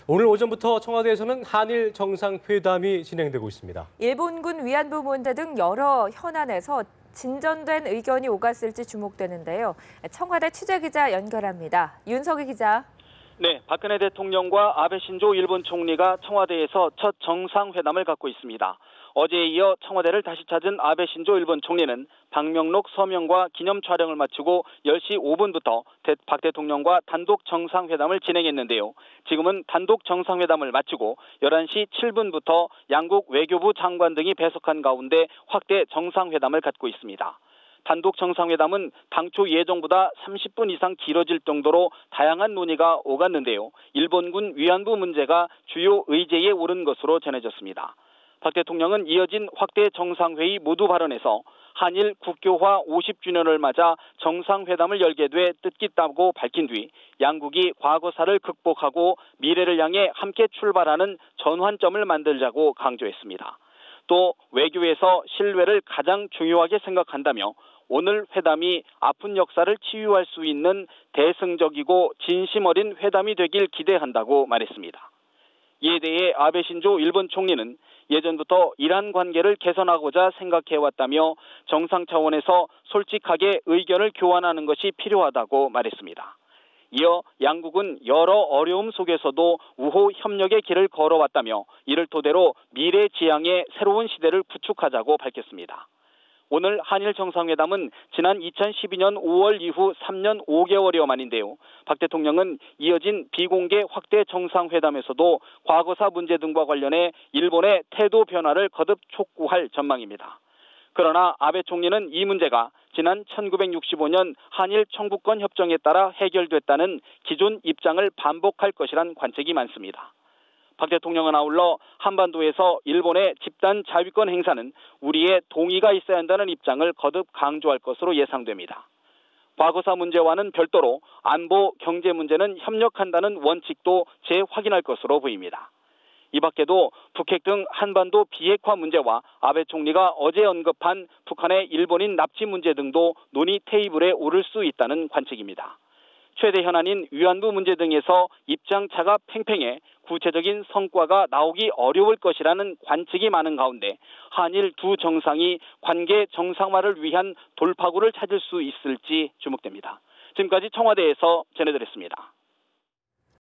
오늘 오전부터 청와대에서는 한일 정상회담이 진행되고 있습니다. 일본군 위안부 문제 등 여러 현안에서 진전된 의견이 오갔을지 주목되는데요. 청와대 취재기자 연결합니다. 윤석희 기자. 네, 박근혜 대통령과 아베 신조 일본 총리가 청와대에서 첫 정상회담을 갖고 있습니다. 어제에 이어 청와대를 다시 찾은 아베 신조 일본 총리는 방명록 서명과 기념 촬영을 마치고 10시 5분부터 박 대통령과 단독 정상회담을 진행했는데요. 지금은 단독 정상회담을 마치고 11시 7분부터 양국 외교부 장관 등이 배석한 가운데 확대 정상회담을 갖고 있습니다. 단독 정상회담은 당초 예정보다 30분 이상 길어질 정도로 다양한 논의가 오갔는데요. 일본군 위안부 문제가 주요 의제에 오른 것으로 전해졌습니다. 박 대통령은 이어진 확대 정상회의 모두 발언에서 한일 국교화 50주년을 맞아 정상회담을 열게 돼 뜻깊다고 밝힌 뒤 양국이 과거사를 극복하고 미래를 향해 함께 출발하는 전환점을 만들자고 강조했습니다. 또 외교에서 신뢰를 가장 중요하게 생각한다며 오늘 회담이 아픈 역사를 치유할 수 있는 대승적이고 진심 어린 회담이 되길 기대한다고 말했습니다. 이에 대해 아베 신조 일본 총리는 예전부터 이란 관계를 개선하고자 생각해왔다며 정상 차원에서 솔직하게 의견을 교환하는 것이 필요하다고 말했습니다. 이어 양국은 여러 어려움 속에서도 우호 협력의 길을 걸어왔다며 이를 토대로 미래 지향의 새로운 시대를 구축하자고 밝혔습니다. 오늘 한일 정상회담은 지난 2012년 5월 이후 3년 5개월여 만인데요. 박 대통령은 이어진 비공개 확대 정상회담에서도 과거사 문제 등과 관련해 일본의 태도 변화를 거듭 촉구할 전망입니다. 그러나 아베 총리는 이 문제가 지난 1965년 한일 청구권 협정에 따라 해결됐다는 기존 입장을 반복할 것이란 관측이 많습니다. 박 대통령은 아울러 한반도에서 일본의 집단 자위권 행사는 우리의 동의가 있어야 한다는 입장을 거듭 강조할 것으로 예상됩니다. 과거사 문제와는 별도로 안보, 경제 문제는 협력한다는 원칙도 재확인할 것으로 보입니다. 이 밖에도 북핵 등 한반도 비핵화 문제와 아베 총리가 어제 언급한 북한의 일본인 납치 문제 등도 논의 테이블에 오를 수 있다는 관측입니다. 최대 현안인 위안부 문제 등에서 입장차가 팽팽해 구체적인 성과가 나오기 어려울 것이라는 관측이 많은 가운데 한일 두 정상이 관계 정상화를 위한 돌파구를 찾을 수 있을지 주목됩니다. 지금까지 청와대에서 전해드렸습니다.